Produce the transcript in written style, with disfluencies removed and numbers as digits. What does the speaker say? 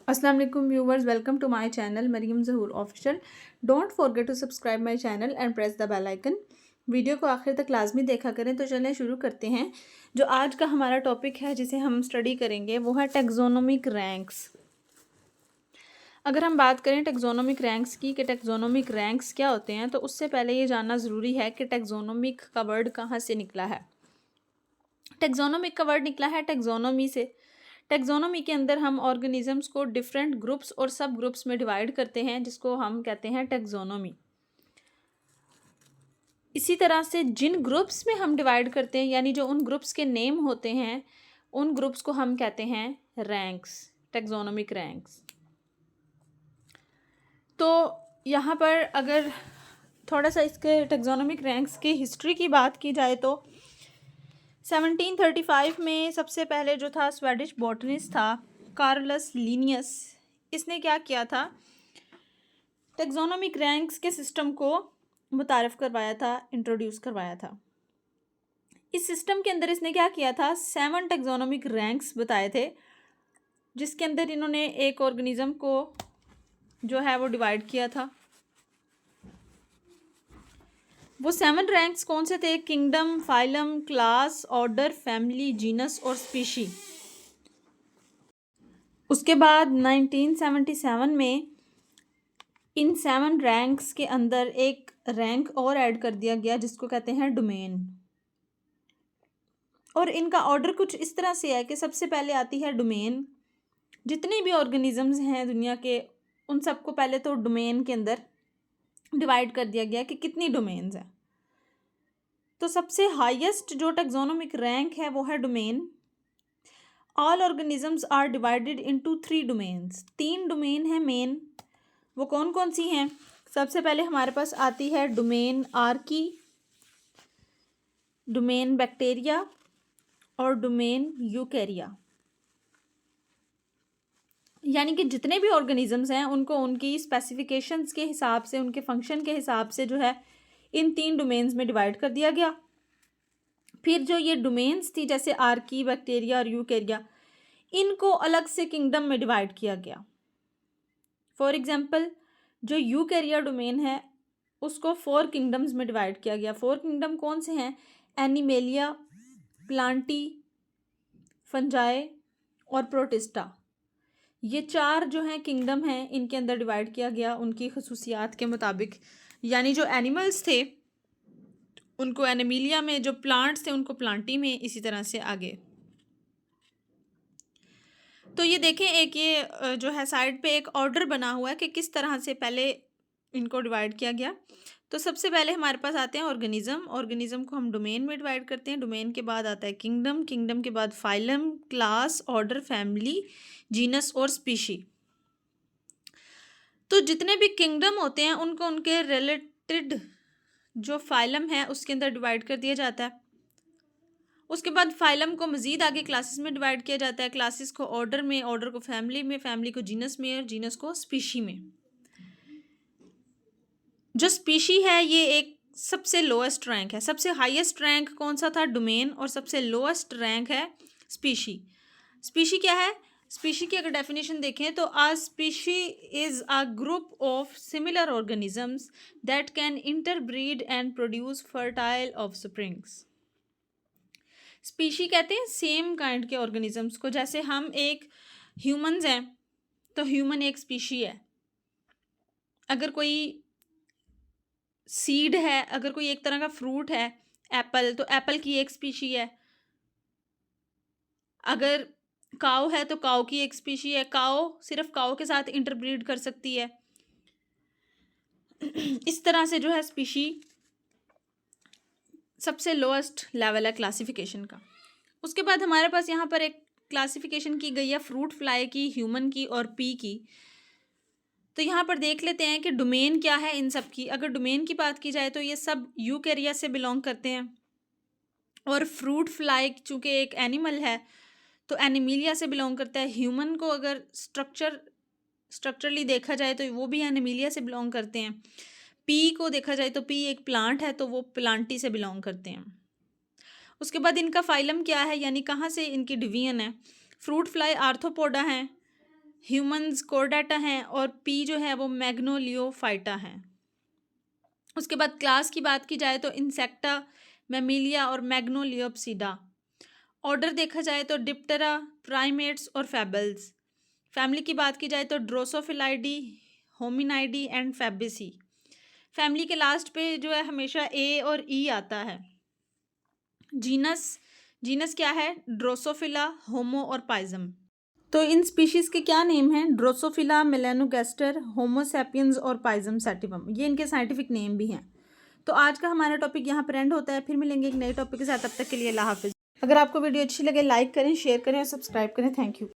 अस्सलाम वालेकुम viewers, welcome to my channel Mariam Zahoor official. Don't forget to subscribe my channel and press the bell icon. Video को आखिर तक लाजमी देखा करें। तो चलें शुरू करते हैं। जो आज का हमारा टॉपिक है जिसे हम स्टडी करेंगे वो है टेक्सोनोमिक रैंक्स। अगर हम बात करें टेक्सोनोमिक रैंक्स की कि टेक्सोनोमिक रैंक्स क्या होते हैं, तो उससे पहले ये जानना ज़रूरी है कि टेक्सोनोमिक का वर्ड कहाँ से निकला है। टेक्सोनोमिक का वर्ड निकला है टेक्सोनोमी से। टेक्सोनोमी के अंदर हम ऑर्गेनिजम्स को डिफरेंट ग्रुप्स और सब ग्रुप्स में डिवाइड करते हैं, जिसको हम कहते हैं टेक्सोनोमी। इसी तरह से जिन ग्रुप्स में हम डिवाइड करते हैं, यानी जो उन ग्रुप्स के नेम होते हैं, उन ग्रुप्स को हम कहते हैं रैंक्स, टेक्सोनोमिक रैंक्स। तो यहाँ पर अगर थोड़ा सा इसके टेक्सोनोमिक रैंक्स की हिस्ट्री की बात की जाए तो 1735 में सबसे पहले जो था स्वेडिश बॉटनिस्ट था कार्लस लिनियस। इसने क्या किया था, टेक्सोनोमिक रैंक्स के सिस्टम को मुतारफ़ करवाया था, इंट्रोड्यूस करवाया था। इस सिस्टम के अंदर इसने क्या किया था, 7 टेक्सोनोमिक रैंक्स बताए थे, जिसके अंदर इन्होंने एक ऑर्गेनिज्म को जो है वो डिवाइड किया था। वो 7 रैंक्स कौन से थे? Kingdom, phylum, class, order, family, genus और स्पीशी। उसके बाद 1977 में इन 7 रैंक्स के अंदर एक रैंक और ऐड कर दिया गया, जिसको कहते हैं डोमेन। और इनका ऑर्डर कुछ इस तरह से है कि सबसे पहले आती है डोमेन। जितने भी ऑर्गेनिजम्स हैं दुनिया के, उन सबको पहले तो डोमेन के अंदर डिवाइड कर दिया गया कि कितनी डोमेन्स हैं। तो सबसे हाईएस्ट जो टेक्सोनोमिक रैंक है वो है domain. All organisms are divided into 3 domains. 3 domain है मेन। वो कौन कौन सी हैं? सबसे पहले हमारे पास आती है डोमेन आर्की, डोमेन बैक्टीरिया और डोमेन यूकेरिया। यानी कि जितने भी ऑर्गेनिजम्स हैं उनको उनकी स्पेसिफिकेशंस के हिसाब से, उनके फंक्शन के हिसाब से जो है इन 3 डोमेन्स में डिवाइड कर दिया गया। फिर जो ये डोमेन्स थी, जैसे आर्की, बैक्टीरिया और यूकेरिया, इनको अलग से किंगडम में डिवाइड किया गया। फॉर एग्जाम्पल, जो यूकेरिया डोमेन है उसको 4 किंगडम्स में डिवाइड किया गया। 4 किंगडम कौन से हैं? एनिमेलिया, प्लांटी, फंजाई और प्रोटिस्टा। ये 4 जो हैं किंगडम हैं, इनके अंदर डिवाइड किया गया उनकी खसूसियात के मुताबिक। यानी जो एनिमल्स थे उनको एनिमेलिया में, जो प्लांट्स थे उनको प्लांटी में, इसी तरह से आगे। तो ये देखें, एक ये जो है साइड पे एक ऑर्डर बना हुआ है कि किस तरह से पहले इनको डिवाइड किया गया। तो सबसे पहले हमारे पास आते हैं ऑर्गेनिज्म। ऑर्गेनिज्म को हम डोमेन में डिवाइड करते हैं। डोमेन के बाद आता है किंगडम, किंगडम के बाद phylum, class, order, family, genus और स्पीशी। तो जितने भी किंगडम होते हैं उनको उनके रिलेटेड जो फाइलम है उसके अंदर डिवाइड कर दिया जाता है। उसके बाद फाइलम को मज़ीद आगे क्लासेस में डिवाइड किया जाता है। क्लासेस को ऑर्डर में, ऑर्डर को फैमिली में, फैमिली को जीनस में और जीनस को स्पीशी में। जो स्पीशी है ये एक सबसे लोएस्ट रैंक है। सबसे हाईएस्ट रैंक कौन सा था? डोमेन। और सबसे लोएस्ट रैंक है स्पीशी। स्पीशी क्या है? स्पीशी की अगर डेफिनेशन देखें तो a species is a group of similar organisms that can interbreed and produce fertile offsprings. Species कहते हैं सेम काइंड के ऑर्गेनिजम्स को। जैसे हम एक ह्यूमंस हैं तो ह्यूमन एक स्पीशी है। अगर कोई सीड है, अगर कोई एक तरह का फ्रूट है एप्पल, तो एप्पल की एक स्पीशी है। अगर काऊ है तो काऊ की एक स्पीशी है। काऊ सिर्फ काऊ के साथ इंटरब्रीड कर सकती है। इस तरह से जो है स्पीशी सबसे लोएस्ट लेवल है क्लासिफिकेशन का। उसके बाद हमारे पास यहाँ पर एक क्लासिफिकेशन की गई है फ्रूट फ्लाई की, ह्यूमन की और पी की। तो यहाँ पर देख लेते हैं कि डोमेन क्या है इन सब की। अगर डोमेन की बात की जाए तो ये सब यूकेरिया से बिलोंग करते हैं। और फ्रूट फ्लाई चूँकि एक एनिमल है तो एनिमीलिया से बिलोंग करता है। ह्यूमन को अगर स्ट्रक्चरली देखा जाए तो वो भी एनिमीलिया से बिलोंग करते हैं। पी को देखा जाए तो पी एक प्लांट है तो वो प्लांटी से बिलोंग करते हैं। उसके बाद इनका फाइलम क्या है, यानी कहाँ से इनकी डिवीजन है। फ्रूट फ्लाई आर्थ्रोपोडा हैं, ह्यूमंस कोरडाटा हैं और पी जो है वो मैग्नोलियोफाइटा हैं। उसके बाद क्लास की बात की जाए तो इंसेक्टा, मैमिलिया और मैग्नोलियोप्सिडा। ऑर्डर देखा जाए तो डिप्टेरा, प्राइमेट्स और फैबल्स। फैमिली की बात की जाए तो ड्रोसोफिलाइडी, होमिनाइडी एंड फैबेसी। फैमिली के लास्ट पे जो है हमेशा ए और ई आता है। जीनस क्या है? ड्रोसोफिला, होमो और पाइजम। तो इन स्पीशीज़ के क्या नेम हैं? ड्रोसोफिला, मेलानोगैस्टर, होमो सैपियंस और पाइजम सैटिवम, ये इनके साइंटिफिक नेम भी हैं। तो आज का हमारा टॉपिक यहाँ पर एंड होता है। फिर मिलेंगे एक नए टॉपिक के साथ, तब तक के लिए अल्लाह हाफिज़। अगर आपको वीडियो अच्छी लगे लाइक करें, शेयर करें और सब्सक्राइब करें। Thank you.